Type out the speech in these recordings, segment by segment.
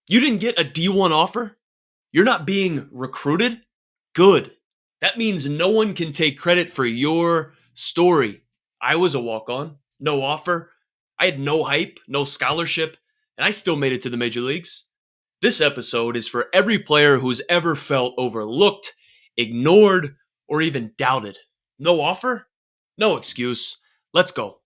You didn't get a D1 offer? You're not being recruited? Good. That means no one can take credit for your story. I was a walk on, no offer. I had no hype, no scholarship, and I still made it to the major leagues. This episode is for every player who's ever felt overlooked, ignored, or even doubted. No offer? No excuse. Let's go.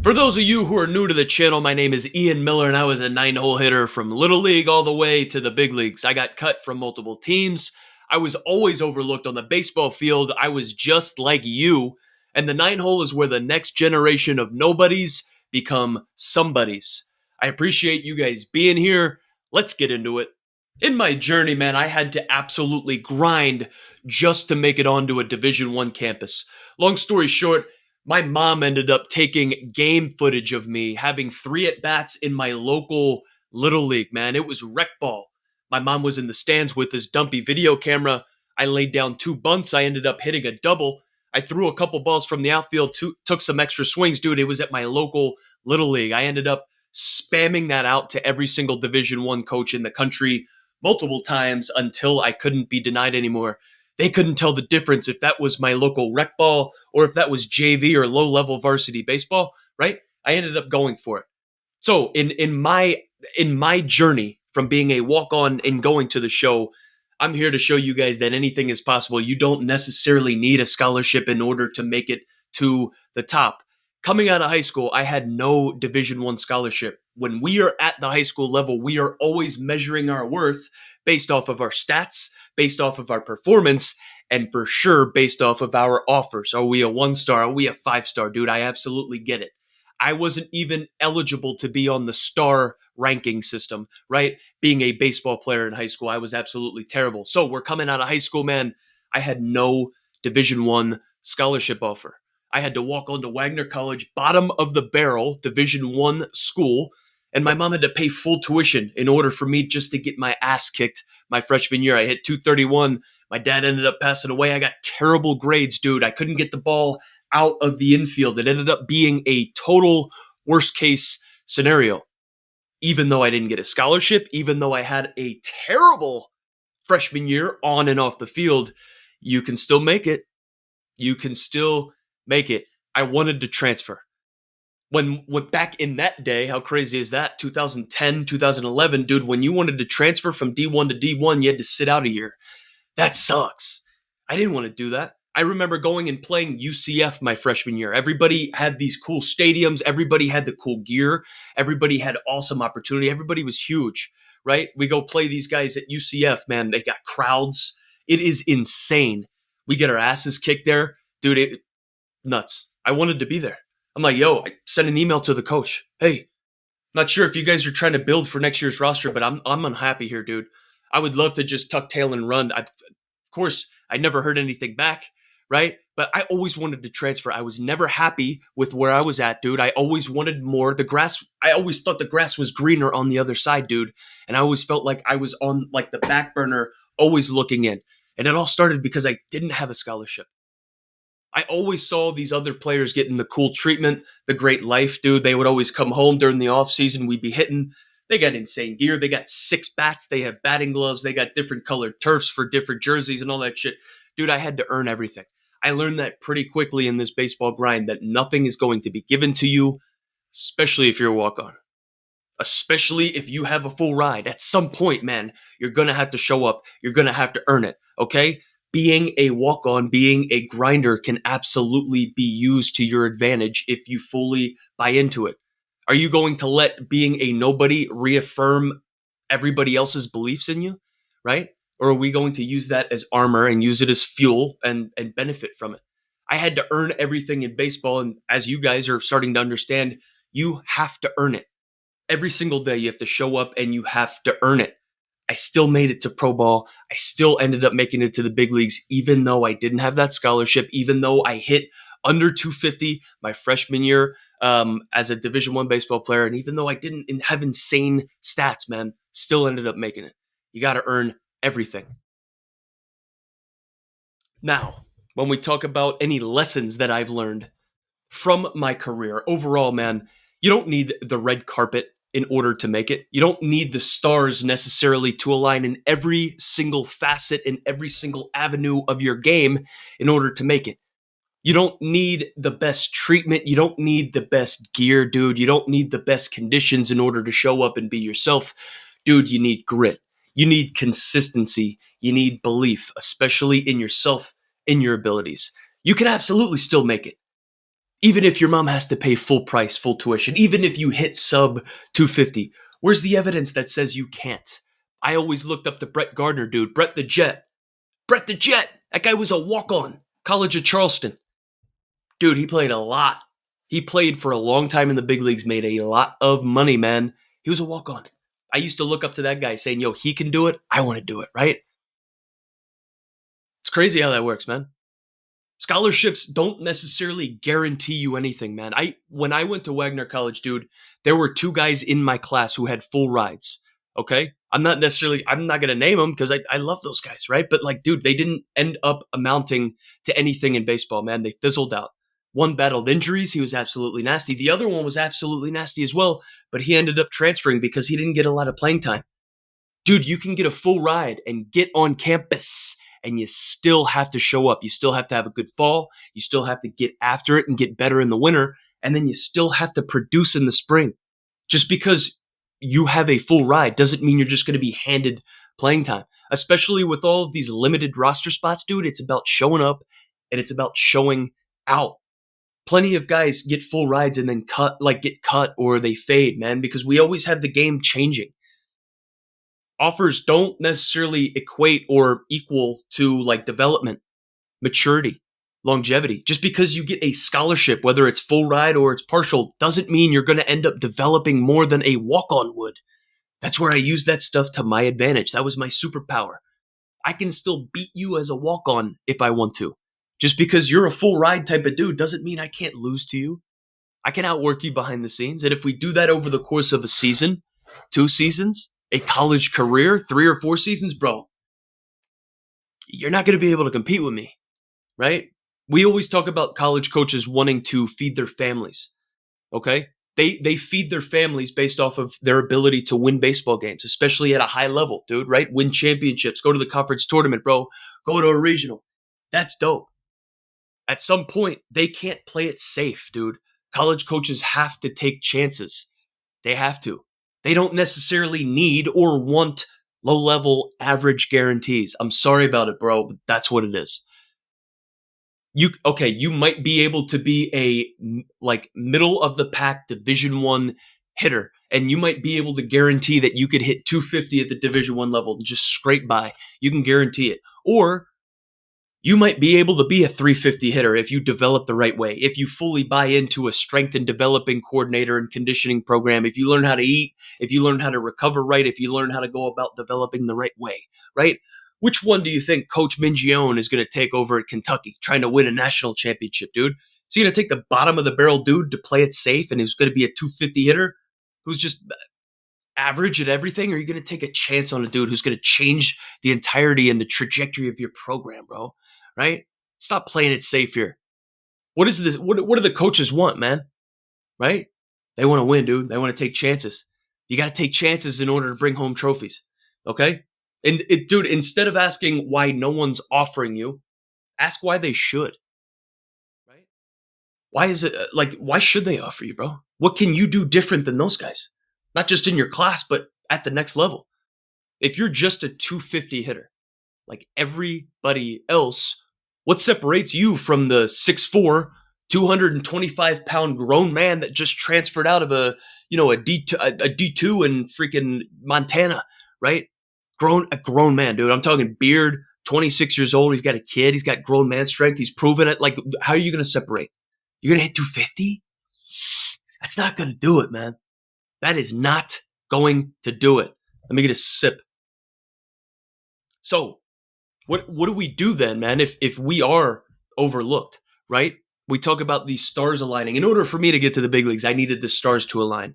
For those of you who are new to the channel, my name is Ian Miller, and I was a 9-hole hitter from Little League all the way to the big leagues. I got cut from multiple teams. I was always overlooked on the baseball field. I was just like you. And the 9-hole is where the next generation of nobodies become somebodies. I appreciate you guys being here. Let's get into it. In my journey, man, I had to absolutely grind just to make it onto a Division I campus. Long story short, my mom ended up taking game footage of me having 3 at-bats in my local Little League, man. It was rec ball. My mom was in the stands with this dumpy video camera. I laid down 2 bunts. I ended up hitting a double. I threw a couple balls from the outfield, took some extra swings. Dude, it was at my local Little League. I ended up spamming that out to every single Division I coach in the country multiple times until I couldn't be denied anymore. They couldn't tell the difference if that was my local rec ball or if that was JV or low-level varsity baseball, right? I ended up going for it. So in my journey from being a walk-on and going to the show, I'm here to show you guys that anything is possible. You don't necessarily need a scholarship in order to make it to the top. Coming out of high school, I had no Division I scholarship. When we are at the high school level, we are always measuring our worth based off of our stats, based off of our performance, and for sure based off of our offers. Are we a 1-star? Are we a 5-star? Dude, I absolutely get it. I wasn't even eligible to be on the star ranking system, right? Being a baseball player in high school, I was absolutely terrible. So we're coming out of high school, man. I had no Division I scholarship offer. I had to walk onto Wagner College, bottom of the barrel, Division I school, and my mom had to pay full tuition in order for me just to get my ass kicked my freshman year. I hit 231. My dad ended up passing away. I got terrible grades, dude. I couldn't get the ball out of the infield. It ended up being a total worst case scenario. Even though I didn't get a scholarship, even though I had a terrible freshman year on and off the field, you can still make it. You can still make it. I wanted to transfer. When back in that day, how crazy is that? 2010, 2011, dude, when you wanted to transfer from D1 to D1, you had to sit out a year. That sucks. I didn't want to do that. I remember going and playing UCF my freshman year. Everybody had these cool stadiums. Everybody had the cool gear. Everybody had awesome opportunity. Everybody was huge, right? We go play these guys at UCF, man. They got crowds. It is insane. We get our asses kicked there. Dude, nuts. I wanted to be there. I'm like, yo, I sent an email to the coach. Hey, not sure if you guys are trying to build for next year's roster, but I'm unhappy here, dude. I would love to just tuck tail and run. Of course, I never heard anything back, right? But I always wanted to transfer. I was never happy with where I was at, dude. I always wanted more. I always thought the grass was greener on the other side, dude. And I always felt like I was on like the back burner, always looking in. And it all started because I didn't have a scholarship. I always saw these other players getting the cool treatment, the great life, dude. They would always come home during the off season. We'd be hitting. They got insane gear. They got 6 bats. They have batting gloves. They got different colored turfs for different jerseys and all that shit. Dude, I had to earn everything. I learned that pretty quickly in this baseball grind that nothing is going to be given to you, especially if you're a walk-on. Especially if you have a full ride. At some point, man, you're going to have to show up. You're going to have to earn it, okay? Being a walk-on, being a grinder can absolutely be used to your advantage if you fully buy into it. Are you going to let being a nobody reaffirm everybody else's beliefs in you, right? Or are we going to use that as armor and use it as fuel and benefit from it? I had to earn everything in baseball, and as you guys are starting to understand, you have to earn it. Every single day you have to show up and you have to earn it. I still made it to pro ball. I still ended up making it to the big leagues, even though I didn't have that scholarship, even though I hit under 250 my freshman year as a Division I baseball player, and even though I didn't have insane stats, man, still ended up making it. You got to earn everything. Now, when we talk about any lessons that I've learned from my career overall, man, You don't need the red carpet in order to make it. You don't need the stars necessarily to align in every single facet in every single avenue of your game in order to make it. You don't need the best treatment. You don't need the best gear, dude. You don't need the best conditions in order to show up and be yourself. Dude, you need grit. You need consistency. You need belief, especially in yourself, in your abilities. You can absolutely still make it. Even if your mom has to pay full price, full tuition, even if you hit sub 250, where's the evidence that says you can't? I always looked up to Brett Gardner, dude. Brett the Jet. Brett the Jet. That guy was a walk on. College of Charleston. Dude, he played a lot. He played for a long time in the big leagues, made a lot of money, man. He was a walk on. I used to look up to that guy saying, yo, he can do it. I want to do it, right? It's crazy how that works, man. Scholarships don't necessarily guarantee you anything, man. When I went to Wagner College, dude, there were two guys in my class who had full rides. Okay? I'm not gonna name them because I love those guys, right? But like, dude, they didn't end up amounting to anything in baseball, man. They fizzled out. One battled injuries, he was absolutely nasty. The other one was absolutely nasty as well, but he ended up transferring because he didn't get a lot of playing time. Dude, you can get a full ride and get on campus and you still have to show up. You still have to have a good fall. You still have to get after it and get better in the winter. And then you still have to produce in the spring. Just because you have a full ride doesn't mean you're just going to be handed playing time. Especially with all of these limited roster spots, dude, it's about showing up and it's about showing out. Plenty of guys get full rides and then get cut or they fade, man, because we always have the game changing. Offers don't necessarily equate or equal to like development, maturity, longevity. Just because you get a scholarship, whether it's full ride or it's partial, doesn't mean you're going to end up developing more than a walk-on would. That's where I use that stuff to my advantage. That was my superpower. I can still beat you as a walk-on if I want to. Just because you're a full ride type of dude doesn't mean I can't lose to you. I can outwork you behind the scenes. And if we do that over the course of a season, 2 seasons, a college career, 3 or 4 seasons, bro, you're not going to be able to compete with me, right? We always talk about college coaches wanting to feed their families, okay? They feed their families based off of their ability to win baseball games, especially at a high level, dude, right? Win championships, go to the conference tournament, bro, go to a regional. That's dope. At some point, they can't play it safe, dude. College coaches have to take chances. They have to. They don't necessarily need or want low-level average guarantees. I'm sorry about it, bro, but that's what it is. You might be able to be a like middle of the pack Division 1 hitter, and you might be able to guarantee that you could hit 250 at the Division 1 level and just scrape by. You can guarantee it. Or you might be able to be a 350 hitter if you develop the right way, if you fully buy into a strength and developing coordinator and conditioning program, if you learn how to eat, if you learn how to recover right, if you learn how to go about developing the right way, right? Which one do you think Coach Mingione is going to take over at Kentucky, trying to win a national championship, dude? Is he going to take the bottom of the barrel dude to play it safe and who's going to be a 250 hitter who's just average at everything? Or are you going to take a chance on a dude who's going to change the entirety and the trajectory of your program, bro? Right? Stop playing it safe here. What is this? What do the coaches want, man? Right? They want to win, dude. They want to take chances. You got to take chances in order to bring home trophies. Okay? And dude, instead of asking why no one's offering you, ask why they should. Right? Why is it why should they offer you, bro? What can you do different than those guys? Not just in your class, but at the next level. If you're just a 250 hitter, like everybody else, what separates you from the 6'4", 225-pound grown man that just transferred out of a D2 in freaking Montana, right? A grown man, dude. I'm talking beard, 26 years old. He's got a kid. He's got grown man strength. He's proven it. Like, how are you going to separate? You're going to hit 250? That's not going to do it, man. That is not going to do it. Let me get a sip. So, what do we do then, man, if we are overlooked, right? We talk about these stars aligning. In order for me to get to the big leagues, I needed the stars to align.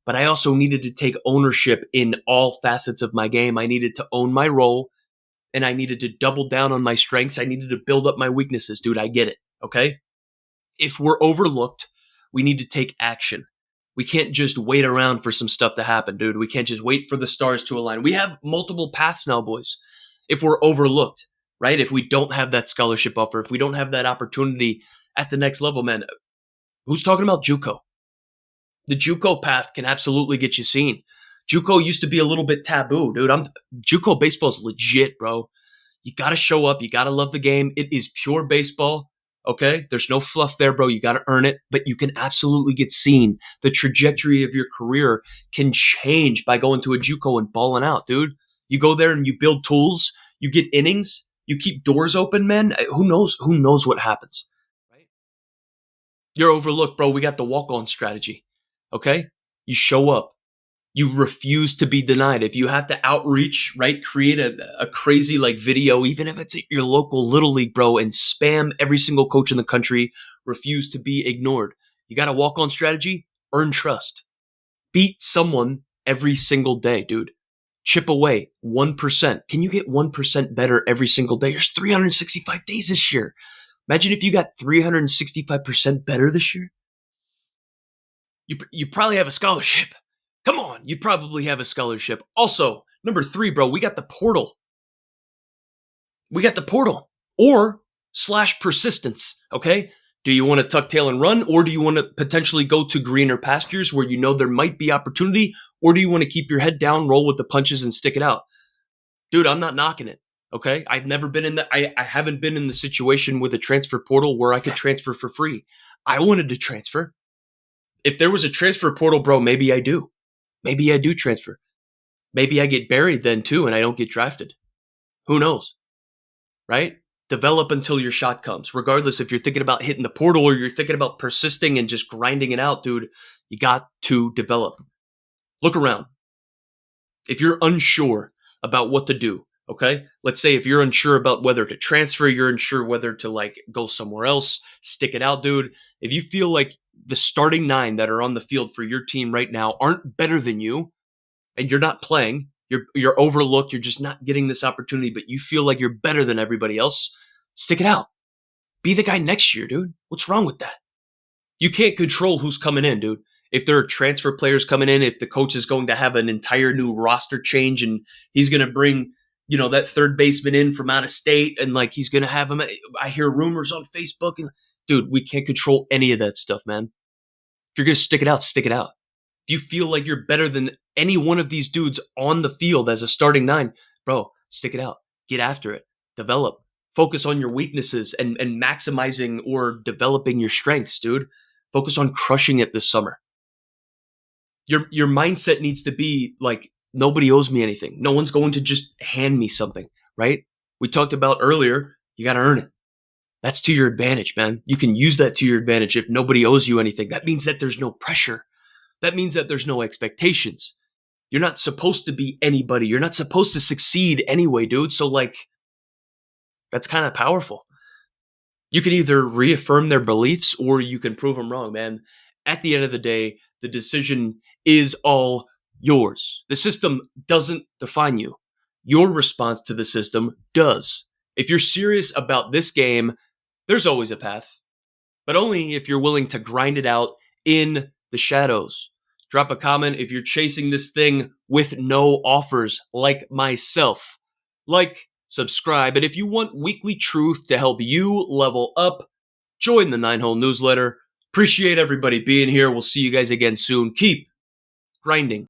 But I also needed to take ownership in all facets of my game. I needed to own my role, and I needed to double down on my strengths. I needed to build up my weaknesses. Dude, I get it, okay? If we're overlooked, we need to take action. We can't just wait around for some stuff to happen, dude. We can't just wait for the stars to align. We have multiple paths now, boys. If we're overlooked, right? If we don't have that scholarship offer, if we don't have that opportunity at the next level, man, who's talking about JUCO? The JUCO path can absolutely get you seen. JUCO used to be a little bit taboo, dude. JUCO baseball is legit, bro. You got to show up. You got to love the game. It is pure baseball. Okay. There's no fluff there, bro. You got to earn it, but you can absolutely get seen. The trajectory of your career can change by going to a JUCO and balling out, dude. You go there and you build tools. You get innings. You keep doors open, man. Who knows? Who knows what happens? Right? You're overlooked, bro. We got the walk-on strategy. Okay. You show up. You refuse to be denied. If you have to outreach, right, create a crazy like video, even if it's at your local little league, bro, and spam every single coach in the country, refuse to be ignored. You got a walk-on strategy, earn trust. Beat someone every single day, dude. Chip away 1%. Can you get 1% better every single day? There's 365 days this year. Imagine if you got 365% better this year. You probably have a scholarship. Come on, you probably have a scholarship. Also, number 3, bro, we got the portal. We got the portal or / persistence, okay? Do you want to tuck tail and run, or do you want to potentially go to greener pastures where you know there might be opportunity, or do you want to keep your head down, roll with the punches, and stick it out? Dude, I'm not knocking it, okay? I've never been in the, I haven't been in the situation with a transfer portal where I could transfer for free. I wanted to transfer. If there was a transfer portal, bro, maybe I do. Maybe I do transfer. Maybe I get buried then too and I don't get drafted. Who knows? Right? Develop until your shot comes. Regardless if you're thinking about hitting the portal or you're thinking about persisting and just grinding it out, dude, you got to develop. Look around. If you're unsure about what to do, okay? Let's say if you're unsure about whether to transfer, you're unsure whether to like go somewhere else, stick it out, dude. If you feel like the starting 9 that are on the field for your team right now aren't better than you and you're not playing, you're overlooked, you're just not getting this opportunity, but you feel like you're better than everybody else, stick it out. Be the guy next year, dude. What's wrong with that? You can't control who's coming in, dude. If there are transfer players coming in, if the coach is going to have an entire new roster change and he's going to bring, that third baseman in from out of state and like he's going to have him. I hear rumors on Facebook. And, dude, we can't control any of that stuff, man. If you're going to stick it out, stick it out. If you feel like you're better than any one of these dudes on the field as a starting 9, bro, stick it out. Get after it. Develop. Focus on your weaknesses and maximizing or developing your strengths, dude. Focus on crushing it this summer. Your mindset needs to be like, nobody owes me anything. No one's going to just hand me something, right? We talked about earlier, you got to earn it. That's to your advantage, man. You can use that to your advantage if nobody owes you anything. That means that there's no pressure. That means that there's no expectations. You're not supposed to be anybody. You're not supposed to succeed anyway, dude. So like, that's kind of powerful. You can either reaffirm their beliefs or you can prove them wrong, man. At the end of the day, the decision is all yours. The system doesn't define you. Your response to the system does. If you're serious about this game, there's always a path, but only if you're willing to grind it out in the shadows. Drop a comment if you're chasing this thing with no offers like myself. Like, subscribe, and if you want weekly truth to help you level up, join the 9-Hole newsletter. Appreciate everybody being here. We'll see you guys again soon. Keep grinding.